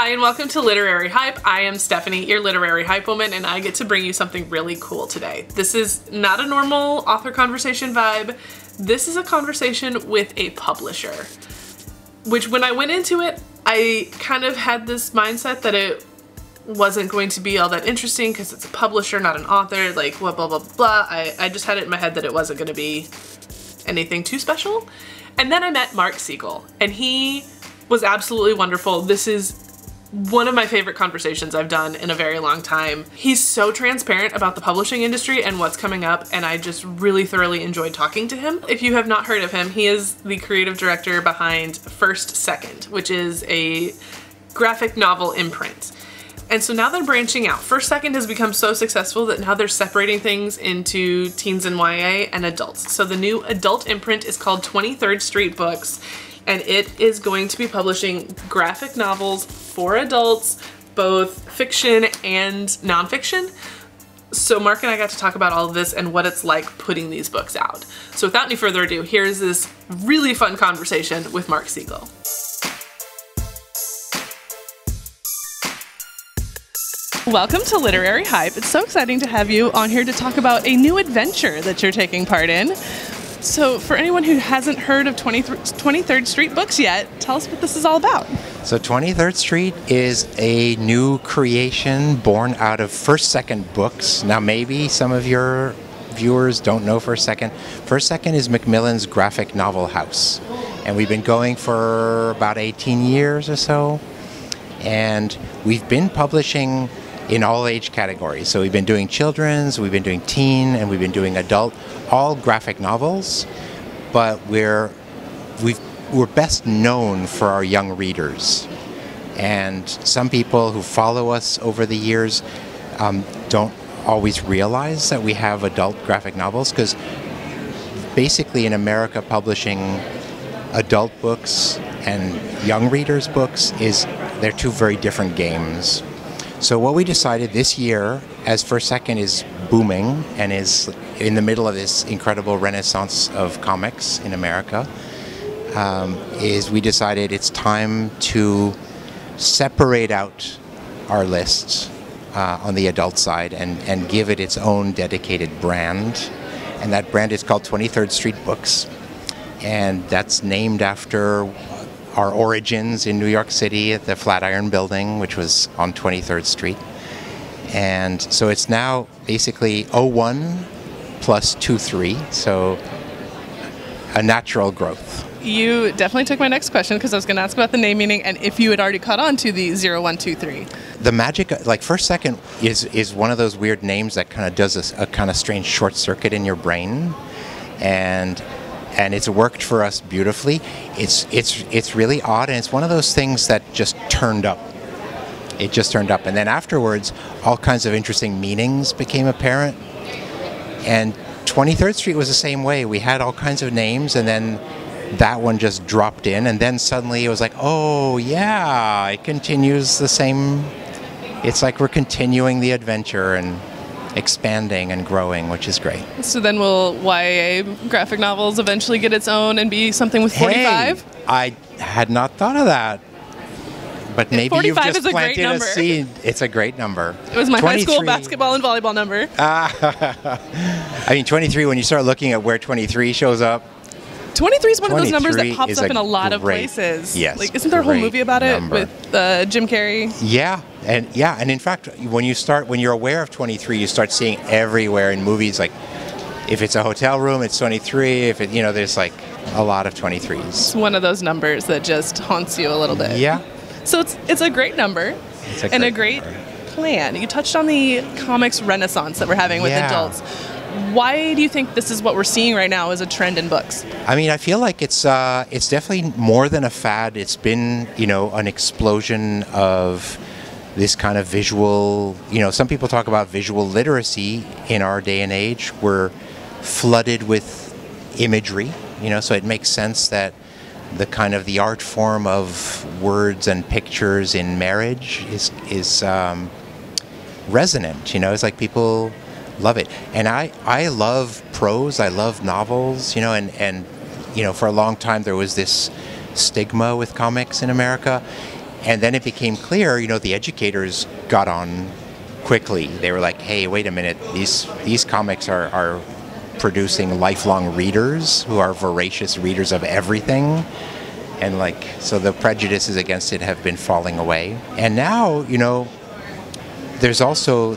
Hi and welcome to Literary Hype. I am Stephanie, your Literary Hype Woman, and I get to bring you something really cool today. This is not a normal author conversation vibe. This is a conversation with a publisher, which when I went into it, I kind of had this mindset that it wasn't going to be all that interesting because it's a publisher, not an author, like blah, blah, blah, blah. I just had it in my head that it wasn't going to be anything too special. And then I met Mark Siegel, and he was absolutely wonderful. This is one of my favorite conversations I've done in a very long time. He's so transparent about the publishing industry and what's coming up, and I just really thoroughly enjoyed talking to him. If you have not heard of him, he is the creative director behind First Second, which is a graphic novel imprint. And so now they're branching out. First Second has become so successful that now they're separating things into teens and YA and adults. So the new adult imprint is called 23rd Street Books, and it is going to be publishing graphic novels for adults, both fiction and nonfiction. So Mark and I got to talk about all of this and what it's like putting these books out. So without any further ado, here's this really fun conversation with Mark Siegel. Welcome to Literary Hype. It's so exciting to have you on here to talk about a new adventure that you're taking part in. So for anyone who hasn't heard of 23rd Street Books yet, tell us what this is all about. So 23rd Street is a new creation born out of First Second Books. Now maybe some of your viewers don't know First Second. First Second is Macmillan's graphic novel house. And we've been going for about 18 years or so. And we've been publishing in all age categories. So we've been doing children's, we've been doing teen, and we've been doing adult, all graphic novels, but we're best known for our young readers. And some people who follow us over the years don't always realize that we have adult graphic novels, because basically in America, publishing adult books and young readers' books they're two very different games. So what we decided this year, as First Second is booming and is in the middle of this incredible renaissance of comics in America, is we decided it's time to separate out our lists on the adult side and give it its own dedicated brand. And that brand is called 23rd Street Books. And that's named after our origins in New York City at the Flatiron Building, which was on 23rd Street. And so it's now basically 01 plus 23, so a natural growth. You definitely took my next question, because I was going to ask about the name meaning and if you had already caught on to the 0123. The magic, like First Second is one of those weird names that kind of does a kind of strange short circuit in your brain. And it's worked for us beautifully. It's really odd, and it's one of those things that just turned up. It just turned up, and then afterwards, all kinds of interesting meanings became apparent. And 23rd Street was the same way. We had all kinds of names, and then that one just dropped in, and then suddenly it was like, oh yeah, it continues the same. It's like we're continuing the adventure and expanding and growing, which is great. So then will YA graphic novels eventually get its own and be something with 45? Hey, I had not thought of that. But maybe you've just planted a seed. It's a great number. It was my high school basketball and volleyball number. I mean, 23, when you start looking at where 23 shows up. 23 is one of those numbers that pops up in a lot of places. Yes. Like, isn't there a whole movie about it with Jim Carrey? Yeah. And in fact, when you're aware of 23, you start seeing everywhere in movies, like if it's a hotel room, it's 23. If it, there's like a lot of 23s. It's one of those numbers that just haunts you a little bit. Yeah. So it's a great number and a great plan. You touched on the comics renaissance that we're having with adults. Why do you think this is what we're seeing right now as a trend in books? I mean, I feel like it's definitely more than a fad. It's been, an explosion of this kind of visual, some people talk about visual literacy in our day and age. We're flooded with imagery, so it makes sense that the kind of the art form of words and pictures in marriage is resonant. It's like people love it. And I love prose, I love novels, and for a long time there was this stigma with comics in America. And then it became clear, the educators got on quickly. They were like, hey, wait a minute, these comics are producing lifelong readers who are voracious readers of everything. And so the prejudices against it have been falling away. And now, there's also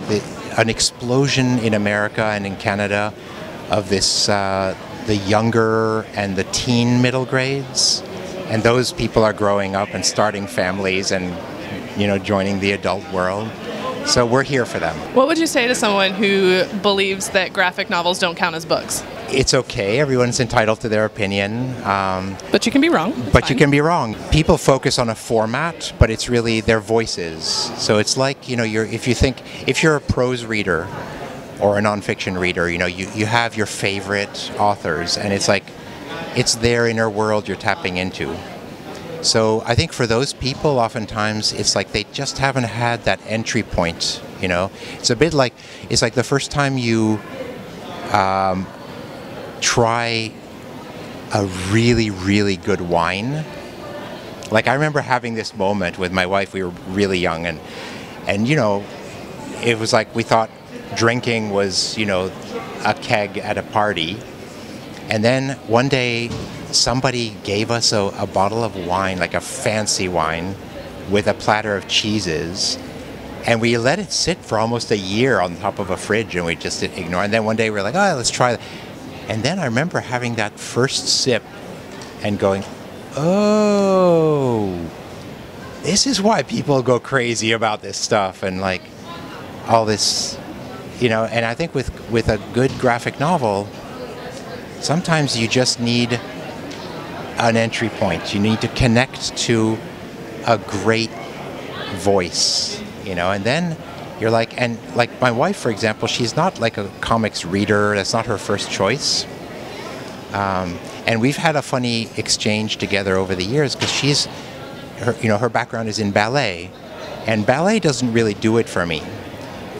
an explosion in America and in Canada of this, the younger and the teen middle grades. And those people are growing up and starting families and, joining the adult world. So we're here for them. What would you say to someone who believes that graphic novels don't count as books? It's okay. Everyone's entitled to their opinion. But you can be wrong. You can be wrong. People focus on a format, but it's really their voices. So it's like, if you're a prose reader or a nonfiction reader, you have your favorite authors, and it's like, it's their inner world you're tapping into. So I think for those people, oftentimes it's like they just haven't had that entry point. It's a bit like, it's like the first time you try a really, really good wine. Like, I remember having this moment with my wife. We were really young, and it was like we thought drinking was, a keg at a party. And then one day, somebody gave us a bottle of wine, like a fancy wine, with a platter of cheeses. And we let it sit for almost a year on top of a fridge, and we just ignored it. And then one day we were like, oh, let's try it. And then I remember having that first sip and going, oh, this is why people go crazy about this stuff and like all this, And I think with a good graphic novel, sometimes you just need an entry point. You need to connect to a great voice, and then you're like, and like my wife, for example, she's not like a comics reader. That's not her first choice. And we've had a funny exchange together over the years because her background is in ballet, and ballet doesn't really do it for me.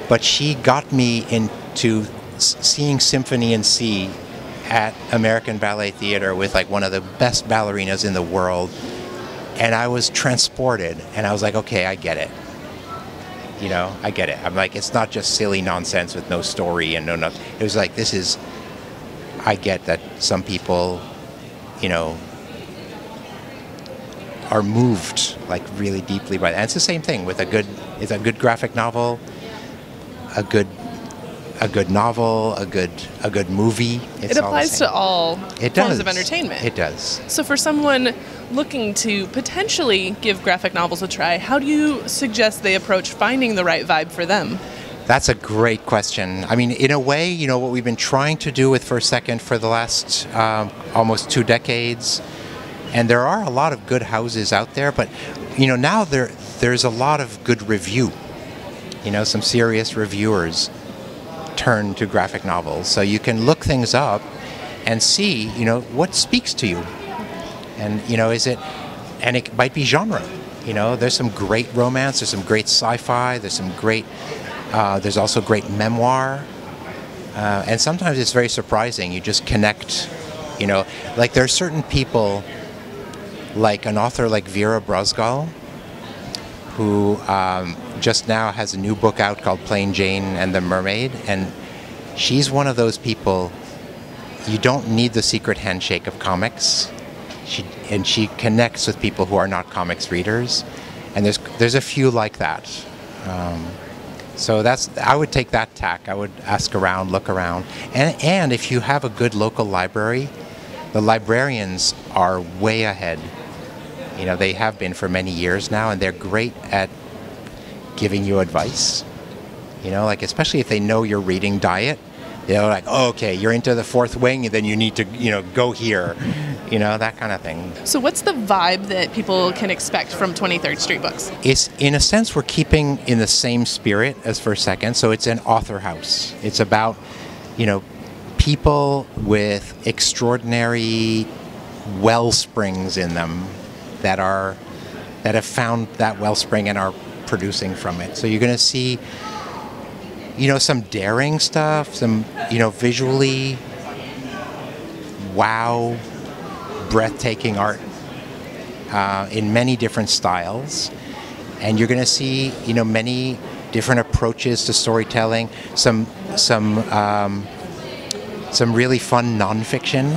But she got me into seeing Symphony in C at American Ballet Theater with like one of the best ballerinas in the world, and I was transported, and I was like, okay, I get it. I get it. I'm like, it's not just silly nonsense with no story and no nothing. It was like, I get that some people, are moved like really deeply by that. And it's the same thing with a good graphic novel, a good novel, a good movie. It applies to all forms of entertainment. It does. So for someone looking to potentially give graphic novels a try, how do you suggest they approach finding the right vibe for them? That's a great question. I mean, in a way, what we've been trying to do with First Second for the last almost 2 decades, and there are a lot of good houses out there, but now there's a lot of good review. Some serious reviewers turn to graphic novels, so you can look things up and see, what speaks to you, and and it might be genre. There's some great romance, there's some great sci-fi, there's also great memoir, and sometimes it's very surprising. You just connect, like there are certain people, like an author like Vera Brosgol, who just now has a new book out called Plain Jane and the Mermaid, and she's one of those people, you don't need the secret handshake of comics. She connects with people who are not comics readers, and there's a few like that. So I would take that tack. I would ask around, look around, and if you have a good local library, the librarians are way ahead. They have been for many years now, and they're great at giving you advice. Like especially if they know your reading diet, they're like, oh, okay, you're into the Fourth Wing, and then you need to, go here, that kind of thing. So what's the vibe that people can expect from 23rd Street Books? It's, in a sense, we're keeping in the same spirit as First Second, so it's an author house. It's about, people with extraordinary wellsprings in them that have found that wellspring and are producing from it. So you're going to see, some daring stuff, some, visually wow, breathtaking art in many different styles. and you're going to see, many different approaches to storytelling. Some really fun nonfiction.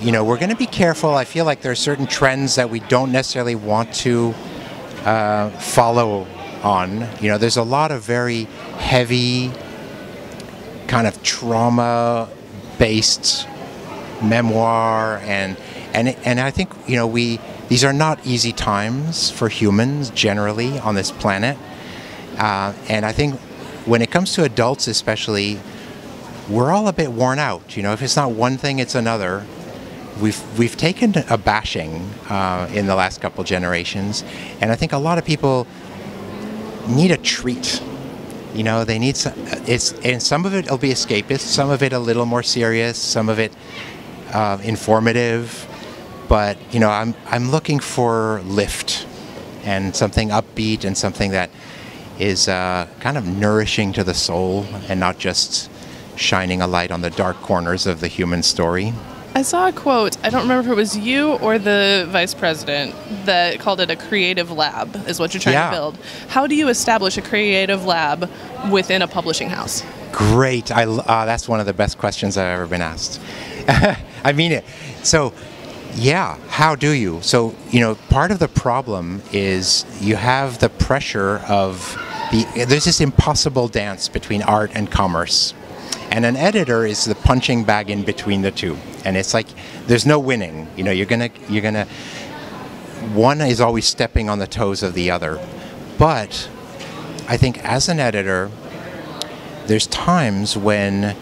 We're going to be careful. I feel like there are certain trends that we don't necessarily want to follow on. There's a lot of very heavy, kind of trauma-based memoir, and I think these are not easy times for humans generally on this planet, and I think when it comes to adults especially, we're all a bit worn out. If it's not one thing, it's another. We've taken a bashing in the last couple generations, and I think a lot of people need a treat. They need and some of it will be escapist, some of it a little more serious, some of it informative. But I'm looking for lift and something upbeat and something that is kind of nourishing to the soul and not just shining a light on the dark corners of the human story. I saw a quote, I don't remember if it was you or the vice president, that called it a creative lab, is what you're trying to build. How do you establish a creative lab within a publishing house? Great. That's one of the best questions I've ever been asked. I mean it. So, how do you? So, part of the problem is you have the pressure of there's this impossible dance between art and commerce. And an editor is the punching bag in between the two. And it's like, there's no winning. You're gonna, one is always stepping on the toes of the other. But I think as an editor, there's times when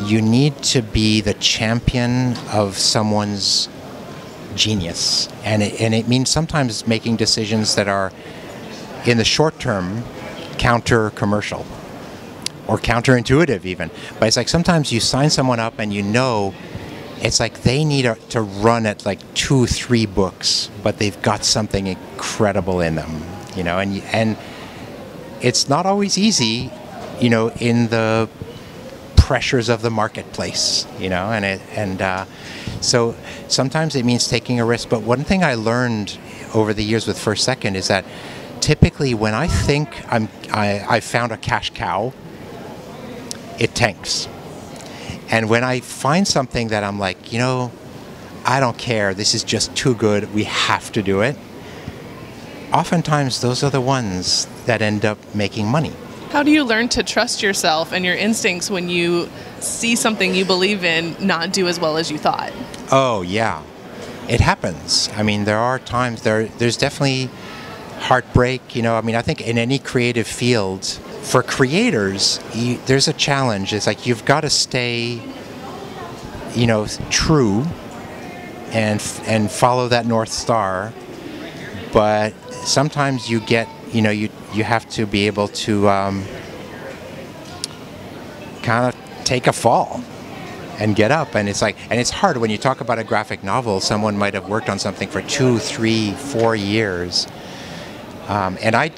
you need to be the champion of someone's genius. And it means sometimes making decisions that are, in the short term, counter-commercial. Or counterintuitive even. But it's like sometimes you sign someone up and it's like they need to run at like 2-3 books, but they've got something incredible in them, and it's not always easy, in the pressures of the marketplace, so sometimes it means taking a risk. But one thing I learned over the years with First Second is that typically when I think I found a cash cow, it tanks. And when I find something that I'm like, I don't care, this is just too good, we have to do it, oftentimes those are the ones that end up making money. How do you learn to trust yourself and your instincts when you see something you believe in not do as well as you thought? Oh, yeah. It happens. I mean, there are times, there's definitely heartbreak, I think in any creative field, for creators, there's a challenge. It's like you've got to stay, true and follow that North Star. But sometimes you get, you have to be able to kind of take a fall and get up. And it's hard when you talk about a graphic novel. Someone might have worked on something for 2, 3, 4 years. And I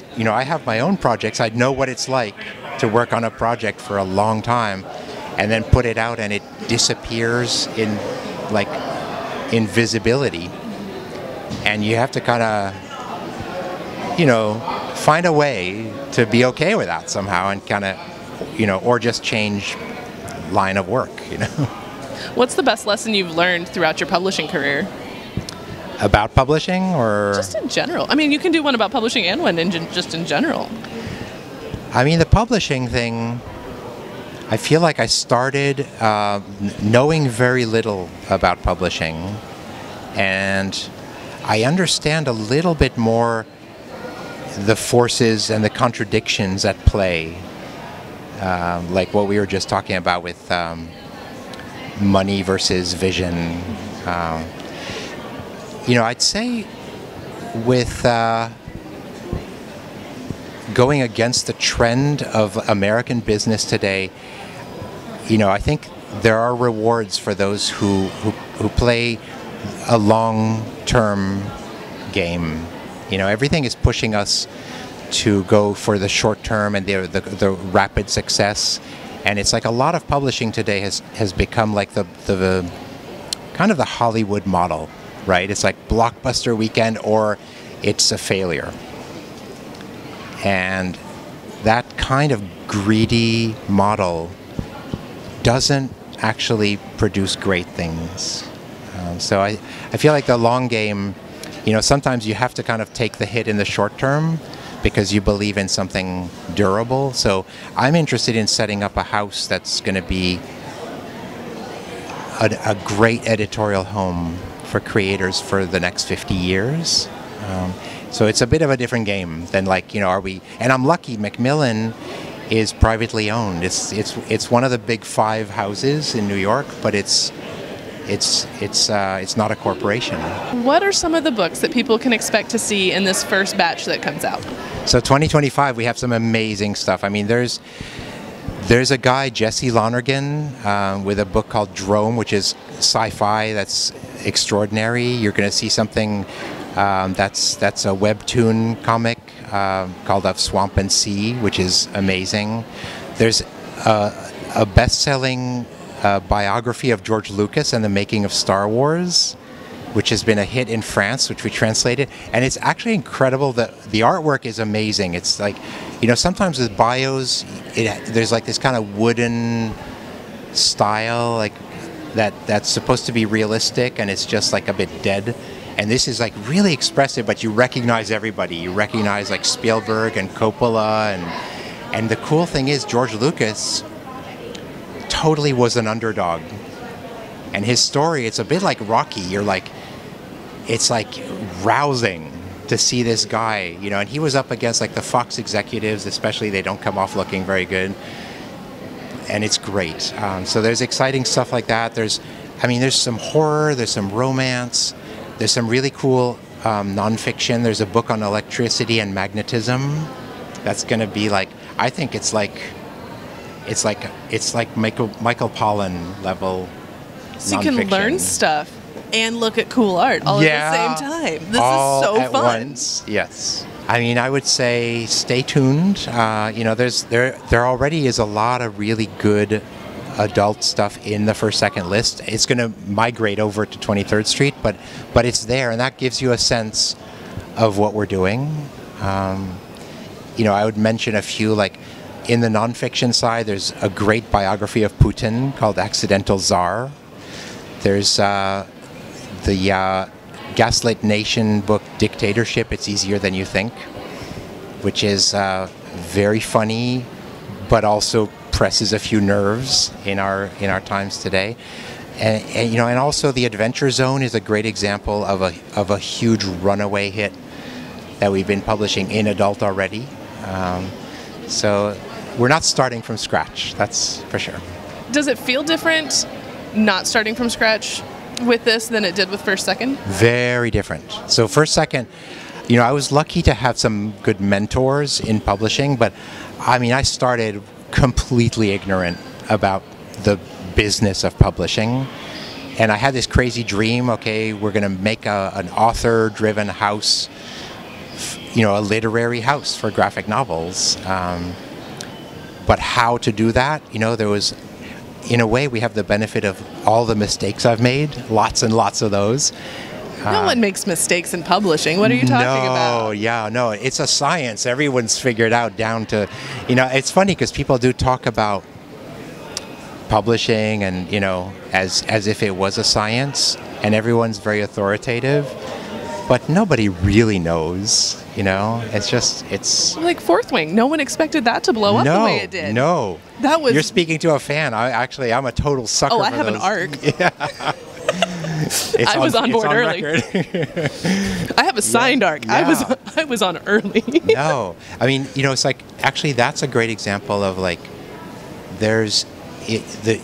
have my own projects. I know what it's like to work on a project for a long time and then put it out and it disappears in invisibility. And you have to kind of, find a way to be okay with that somehow and kind of, or just change line of work, What's the best lesson you've learned throughout your publishing career? About publishing, or just in general? I mean, you can do one about publishing and one just in general. I mean, the publishing thing, I feel like I started knowing very little about publishing, and I understand a little bit more the forces and the contradictions at play, like what we were just talking about with money versus vision. I'd say with going against the trend of American business today, I think there are rewards for those who play a long-term game. Everything is pushing us to go for the short term and the rapid success. And it's like a lot of publishing today has become like the kind of the Hollywood model. Right? It's like blockbuster weekend or it's a failure. And that kind of greedy model doesn't actually produce great things. So I feel like the long game, sometimes you have to kind of take the hit in the short term because you believe in something durable. So I'm interested in setting up a house that's going to be a great editorial home for creators for the next 50 years. So it's a bit of a different game than and I'm lucky Macmillan is privately owned. It's one of the big 5 houses in New York, but it's not a corporation. What are some of the books that people can expect to see in this first batch that comes out? So 2025, we have some amazing stuff. I mean, there's a guy, Jesse Lonergan, with a book called Drome, which is sci-fi that's extraordinary. You're going to see something that's a webtoon comic called Of Swamp and Sea, which is amazing. There's a best-selling biography of George Lucas and the making of Star Wars, which has been a hit in France, which we translated. And it's actually incredible that the artwork is amazing. It's like, sometimes with bios, there's like this kind of wooden style, like that's supposed to be realistic, and it's just like a bit dead. And this is like really expressive, but you recognize everybody. You recognize like Spielberg and Coppola, and the cool thing is George Lucas totally was an underdog. And his story, it's a bit like Rocky. It's like rousing to see this guy, and he was up against like the Fox executives, especially. They don't come off looking very good. And it's great. So there's exciting stuff like that. There's some horror, there's some romance, there's some really cool nonfiction. There's a book on electricity and magnetism that's going to be like, I think it's like Michael Pollan level. So you can learn stuff and look at cool art all at the same time. This is so fun. Once. Yes. I mean, I would say stay tuned. There already is a lot of really good adult stuff in the first second list. It's going to migrate over to 23rd Street, but it's there, and that gives you a sense of what we're doing. I would mention a few, like in the nonfiction side, there's a great biography of Putin called Accidental Tsar. There's the Gaslit Nation book, Dictatorship, It's Easier Than You Think, which is very funny, but also presses a few nerves in our times today. And also The Adventure Zone is a great example of a huge runaway hit that we've been publishing in adult already. So we're not starting from scratch, that's for sure. Does it feel different not starting from scratch with this than it did with First Second? Very different. So First Second, I was lucky to have some good mentors in publishing, but I started completely ignorant about the business of publishing. And I had this crazy dream, okay, we're going to make an author-driven house, a literary house for graphic novels. But how to do that, there was, in a way, we have the benefit of all the mistakes I've made, lots and lots of those. No one makes mistakes in publishing. What are you talking about? No, it's a science. Everyone's figured out down to, it's funny because people do talk about publishing and, as if it was a science, and everyone's very authoritative, but nobody really knows, it's like Fourth Wing. No one expected that to blow up the way it did. No. You're speaking to a fan. I'm a total sucker for I have those. an arc. Yeah. I was on board early. I have a signed arc. Yeah. I was on early. No. It's like, actually, that's a great example of like,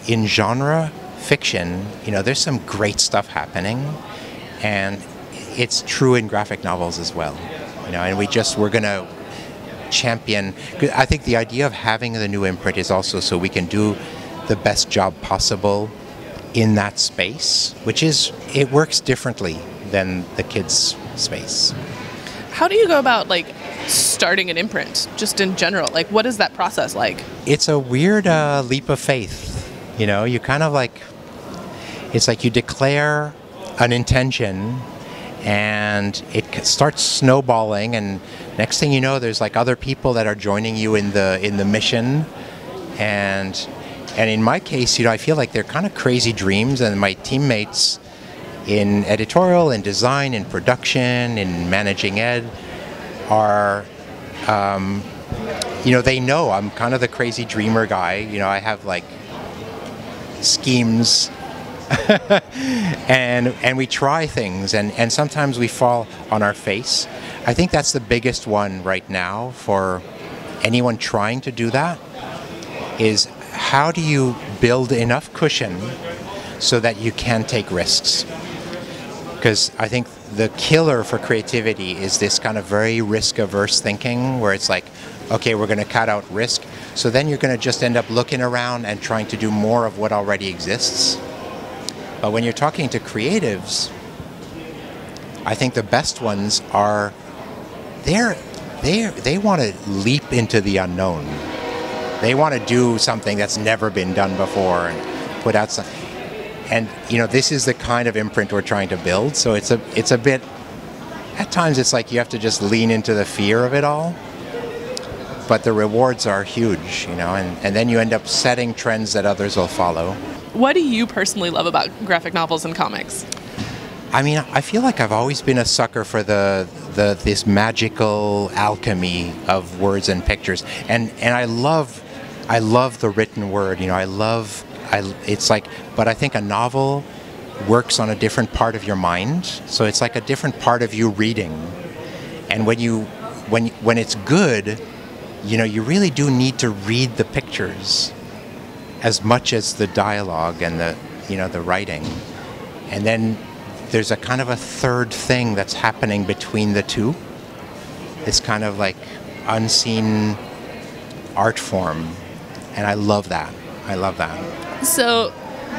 in genre fiction, there's some great stuff happening, and it's true in graphic novels as well, and we're going to champion. I think the idea of having the new imprint is also so we can do the best job possible in that space, it works differently than the kids' space. How do you go about starting an imprint, just in general? What is that process like? It's a weird leap of faith. You kind of it's like you declare an intention, and it starts snowballing, and next thing you know, there's like other people that are joining you in the mission, and in my case, I feel like they're kind of crazy dreams, and my teammates in editorial, in design, in production, in managing ed are, they know I'm kind of the crazy dreamer guy. I have like schemes and we try things, and sometimes we fall on our face. I think that's the biggest one right now for anyone trying to do that, is how do you build enough cushion so that you can take risks? Because I think the killer for creativity is this kind of very risk-averse thinking where it's like, okay, we're going to cut out risk. So then you're going to just end up looking around and trying to do more of what already exists. But when you're talking to creatives, I think the best ones are, they want to leap into the unknown. They want to do something that's never been done before and put out some. And this is the kind of imprint we're trying to build. So it's a bit, at times it's like you have to just lean into the fear of it all. But the rewards are huge, and then you end up setting trends that others will follow. What do you personally love about graphic novels and comics? I mean, I feel like I've always been a sucker for this magical alchemy of words and pictures, and I love the written word. It's like, but I think a novel works on a different part of your mind, so it's like a different part of you reading, and when it's good, you really do need to read the pictures as much as the dialogue and the writing, and then there's a kind of a third thing that's happening between the two. It's kind of like unseen art form, and I love that. So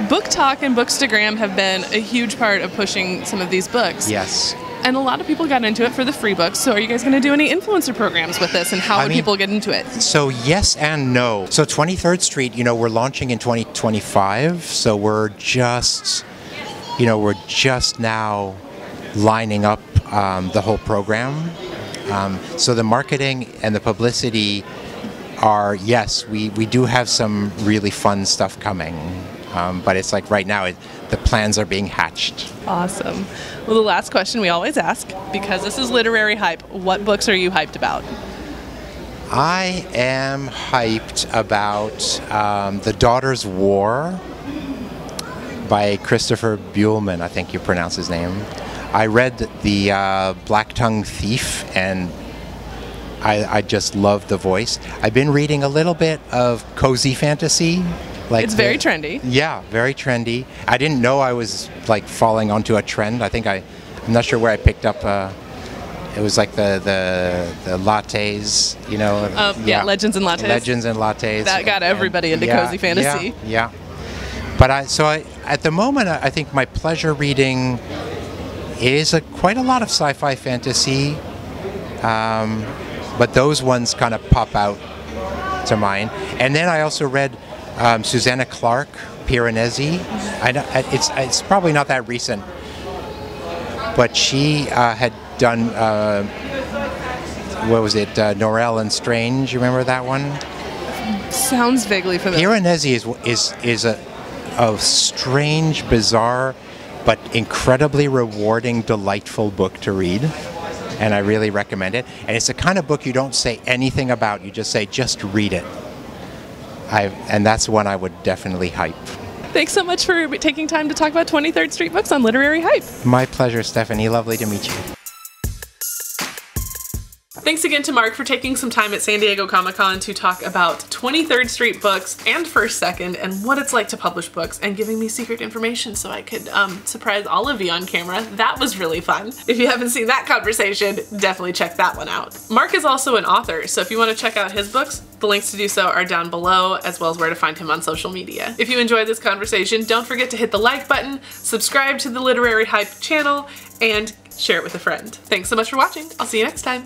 Book Talk and Bookstagram have been a huge part of pushing some of these books. Yes. And a lot of people got into it for the free books. So are you guys going to do any influencer programs with this, and how would people get into it? So yes and no. So 23rd Street, we're launching in 2025. So we're just now lining up the whole program. So the marketing and the publicity are, yes, we do have some really fun stuff coming. But it's like right now, the plans are being hatched. Awesome. Well, the last question we always ask, because this is Literary Hype, what books are you hyped about? I am hyped about The Daughter's War by Christopher Buehlman, I think you pronounce his name. I read the Black Tongue Thief, and I just love the voice. I've been reading a little bit of cozy fantasy. It's very trendy. Yeah, very trendy. I didn't know I was like falling onto a trend. I think I'm not sure where I picked up. It was like the lattes, Yeah, Legends and Lattes. Legends and Lattes. That got everybody into cozy fantasy. Yeah. But at the moment, I think my pleasure reading is quite a lot of sci-fi fantasy. But those ones kind of pop out to mind. And then I also read Susanna Clarke, Piranesi. I know it's probably not that recent, but she had done what was it? Norrell and Strange. You remember that one? Sounds vaguely familiar. Piranesi is a strange, bizarre, but incredibly rewarding, delightful book to read. And I really recommend it. And it's the kind of book you don't say anything about. You just say, just read it. And that's one I would definitely hype. Thanks so much for taking time to talk about 23rd Street books on Literary Hype. My pleasure, Stephanie. Lovely to meet you. Thanks again to Mark for taking some time at San Diego Comic-Con to talk about 23rd Street books and First Second and what it's like to publish books, and giving me secret information so I could surprise all of you on camera. That was really fun. If you haven't seen that conversation, definitely check that one out. Mark is also an author, so if you want to check out his books, the links to do so are down below, as well as where to find him on social media. If you enjoyed this conversation, don't forget to hit the like button, subscribe to the Literary Hype channel, and share it with a friend. Thanks so much for watching. I'll see you next time.